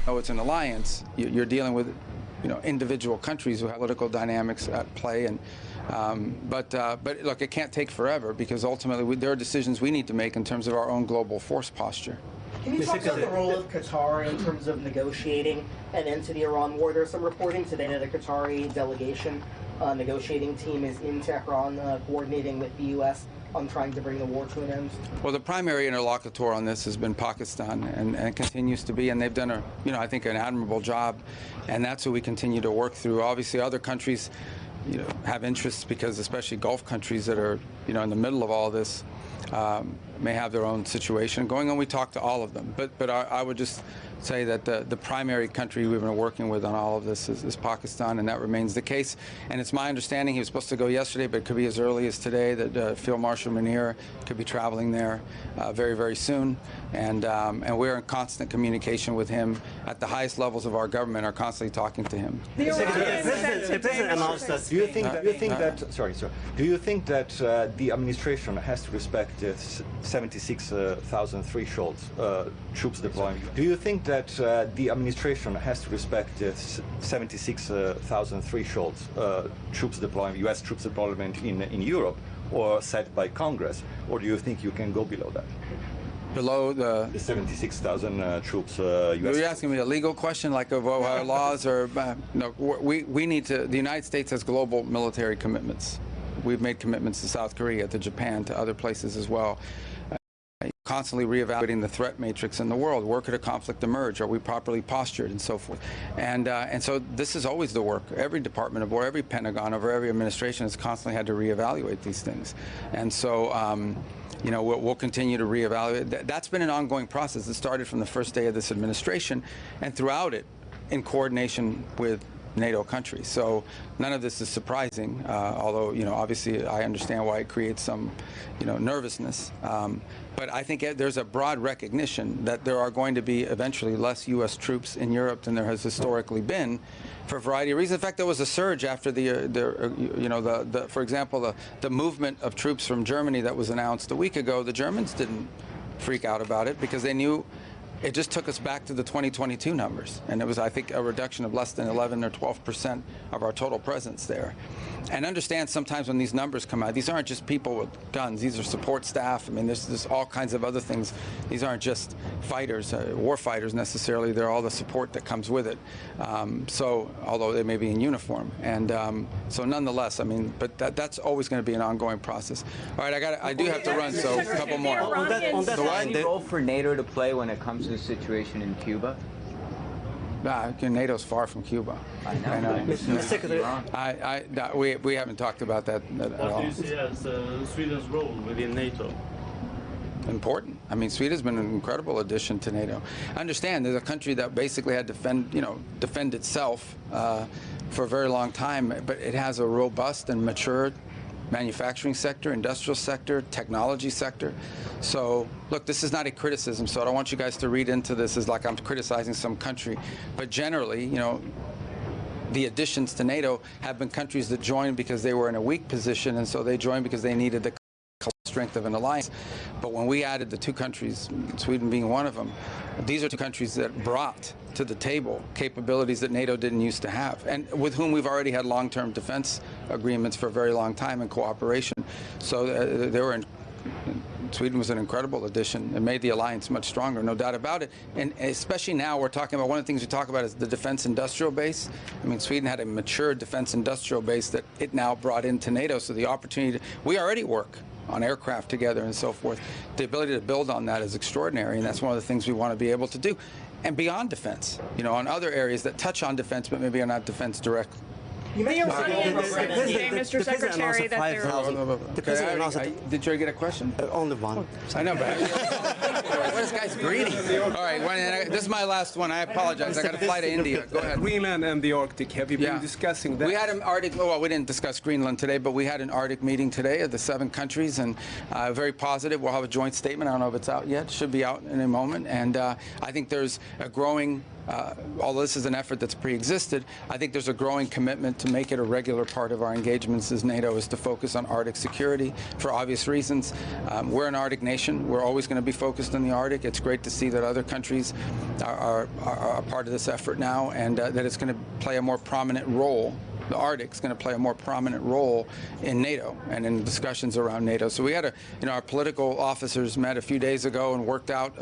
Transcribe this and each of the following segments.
though it's an alliance, you're dealing with, individual countries who have political dynamics at play. And but look, it can't take forever, because ultimately there are decisions we need to make in terms of our own global force posture. Can you talk about the role of Qatar in terms of negotiating an end to the Iran war? There's some reporting today that a Qatari delegation negotiating team is in Tehran coordinating with the U.S. on trying to bring the war to an end. Well, the primary interlocutor on this has been Pakistan, and it continues to be, and they've done I think an admirable job, and that's who we continue to work through. Obviously, other countries, have interests, because especially Gulf countries that are, in the middle of all this, may have their own situation going on. We talk to all of them, but I would just say that the primary country we've been working with on all of this is Pakistan, and that remains the case. And it's my understanding he was supposed to go yesterday, but it could be as early as today, that Field Marshal Munir could be traveling there very, very soon. And we're in constant communication with him at the highest levels of our government, are constantly talking to him. The president announced that. Do you think that the administration has to respect the 76,000 threshold troops deployment? Do you think that the administration has to respect the 76,000 threshold troops deployment, U.S. troops deployment in Europe, or set by Congress, or do you think you can go below that? Below the 76,000 troops. US. Are you asking me a legal question, like of our laws, or no? We need to. The United States has global military commitments. We've made commitments to South Korea, to Japan, to other places as well. Constantly reevaluating the threat matrix in the world. Where could a conflict emerge? Are we properly postured, and so forth? And so this is always the work. Every Department of War, every Pentagon, over every administration has constantly had to reevaluate these things. And so we'll continue to reevaluate. That's been an ongoing process. It started from the first day of this administration, and throughout it, in coordination with NATO countries. So none of this is surprising, although, obviously I understand why it creates some, nervousness. But I think there's a broad recognition that there are going to be eventually less U.S. troops in Europe than there has historically been, for a variety of reasons. In fact, there was a surge after for example, the movement of troops from Germany that was announced a week ago. The Germans didn't freak out about it, because they knew it just took us back to the 2022 numbers, and it was, I think, a reduction of less than 11 or 12% of our total presence there. And understand, sometimes when these numbers come out, these aren't just people with guns. These are support staff. I mean, there's all kinds of other things. These aren't just fighters, war fighters necessarily. They're all the support that comes with it. So, although they may be in uniform, and so nonetheless, I mean, but that's always going to be an ongoing process. All right, I do have to run, so a couple more. So any role for NATO to play when it comes to the situation in Cuba? NATO's far from Cuba. I know. Mr. Secretary, we haven't talked about that at all. What do you see as Sweden's role within NATO? Important. I mean, Sweden's been an incredible addition to NATO. Understand, there's a country that basically had to defend itself for a very long time, but it has a robust and mature manufacturing sector, industrial sector, technology sector. So, look, this is not a criticism, so I don't want you guys to read into this as like I'm criticizing some country. But generally, the additions to NATO have been countries that joined because they were in a weak position, and so they joined because they needed the strength of an alliance. But when we added the two countries, Sweden being one of them, these are two countries that brought to the table capabilities that NATO didn't used to have, and with whom we've already had long-term defense agreements for a very long time in cooperation. So Sweden was an incredible addition and made the alliance much stronger, no doubt about it. And especially now, we're talking about, one of the things we talk about is the defense industrial base. I mean, Sweden had a mature defense industrial base that it now brought into NATO, so the opportunity we already work on aircraft together and so forth. The ability to build on that is extraordinary, and that's one of the things we want to be able to do. And beyond defense, on other areas that touch on defense but maybe are not defense directly. The Iranians said today, Mr. Secretary, that they're... Did you get a question? only one. I know, but this guy's greedy. All right, this is my last one. I apologize. I got to fly to India. Go ahead. Greenland and the Arctic. Have you been discussing that? We had an Arctic. Well, we didn't discuss Greenland today, but we had an Arctic meeting today of the 7 countries, and very positive. We'll have a joint statement. I don't know if it's out yet. It should be out in a moment. And I think there's a growing although this is an effort that's pre-existed, I think there's a growing commitment to make it a regular part of our engagements as NATO is to focus on Arctic security for obvious reasons. We're an Arctic nation. We're always going to be focused on the Arctic. It's great to see that other countries are part of this effort now, and that it's going to play a more prominent role. The Arctic is going to play a more prominent role in NATO and in discussions around NATO. So we had our political officers met a few days ago and worked out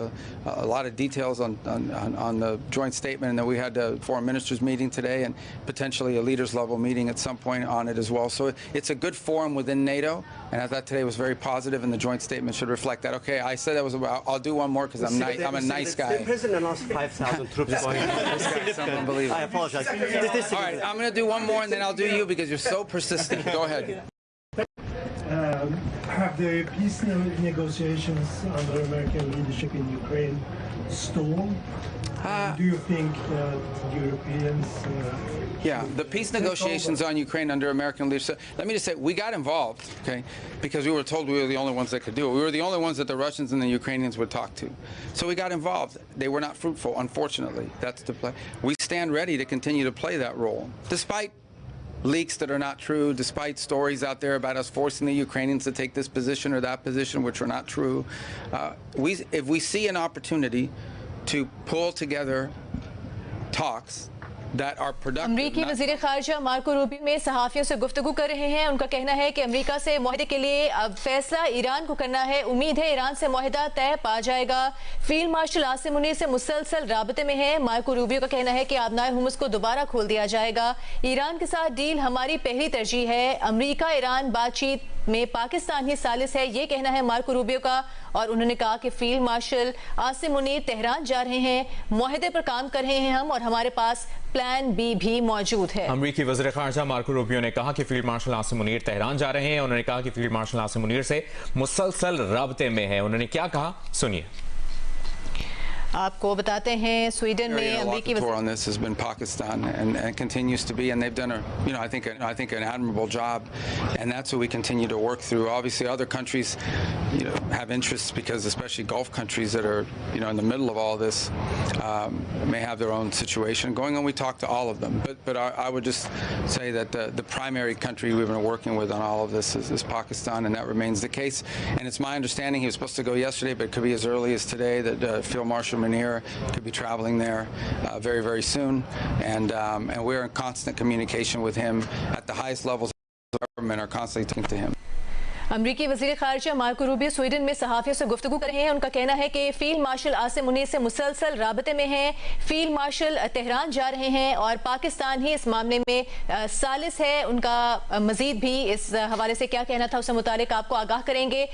a lot of details on the joint statement, and then we had a foreign ministers meeting today and potentially a leaders level meeting at some point on it as well. So it's a good forum within NATO, and I thought today was very positive, and the joint statement should reflect that. Okay, I said that was about. I'll do one more because I'm a nice guy. The president announced 5,000 troops going. I apologize. All right, I'm going to do one more, and then I'll do you because you're so persistent. Go ahead. Have the peace negotiations under American leadership in Ukraine stalled? Do you think that Europeans... Yeah, the peace negotiations on Ukraine under American leadership. Let me just say, we got involved, okay, because we were told we were the only ones that could do it. We were the only ones that the Russians and the Ukrainians would talk to. So we got involved. They were not fruitful, unfortunately. That's the play. We stand ready to continue to play that role, despite leaks that are not true, despite stories out there about us forcing the Ukrainians to take this position or that position, which are not true. If we see an opportunity to pull together talks that are productive. अमरीकी वज़ीर ख़ारिजा Marco Rubio में सहाफ़ियों से गुफ्तगू कर रहे हैं। उनका कहना है कि अमरीका से मुआहदे के लिए अब फैसला ईरान को करना है। उम्मीद है ईरान से मुआहदा तय पा जाएगा। फील्ड मार्शल आसिम मुनीर से मुसलसल राबते में है। मार्को रूबियो का कहना है कि आबनाए हुमुस को दोबारा खोल दिया जाएगा। ईरान के साथ डील हमारी पहली तरजीह है। अमरीका ईरान बातचीत में पाकिस्तान ही सालिस है, ये कहना है मार्को रूबियो का। और उन्होंने कहा कि field marshal Asim Munir Tehran जा रहे हैं, मुआहदे पर काम कर रहे हैं हम, और हमारे पास प्लान बी भी मौजूद है। अमरीकी वज़ीर ख़ारिजा मार्को रूबियो ने कहा कि field marshal Asim Munir Tehran जा रहे हैं। उन्होंने कहा कि फील्ड मार्शल आसिम मुनीर से मुसलसल राबते में है। उन्होंने क्या कहा, सुनिए। आपको बताते हैं स्वीडन में अमेरिकी tour on this has been Pakistan and continues to be, and they've done I think an admirable job, and that's what we continue to work through. Obviously other countries have interests, because especially Gulf countries that are in the middle of all this may have their own situation going on. We talk to all of them, but I would just say that the primary country we've been working with on all of this is Pakistan, and that remains the case. And it's my understanding he was supposed to go yesterday, but it could be as early as today that Field Marshal Munir could be traveling there very, very soon, and we're in constant communication with him at the highest levels of government, are constantly talking to him. अमरीकी वज़ीर ख़ारिजा Marco Rubio Sweden में सहाफ़ियों से गुफ्तगू कर रहे हैं। उनका कहना है कि फील्ड मार्शल आसिम मुनीर से मुसलसल राबते में हैं। फील्ड मार्शल तेहरान जा रहे हैं और पाकिस्तान ही इस मामले में सालिस है। उनका मज़ीद भी इस हवाले से क्या कहना था उससे मुतालिक आपको आगाह करेंगे।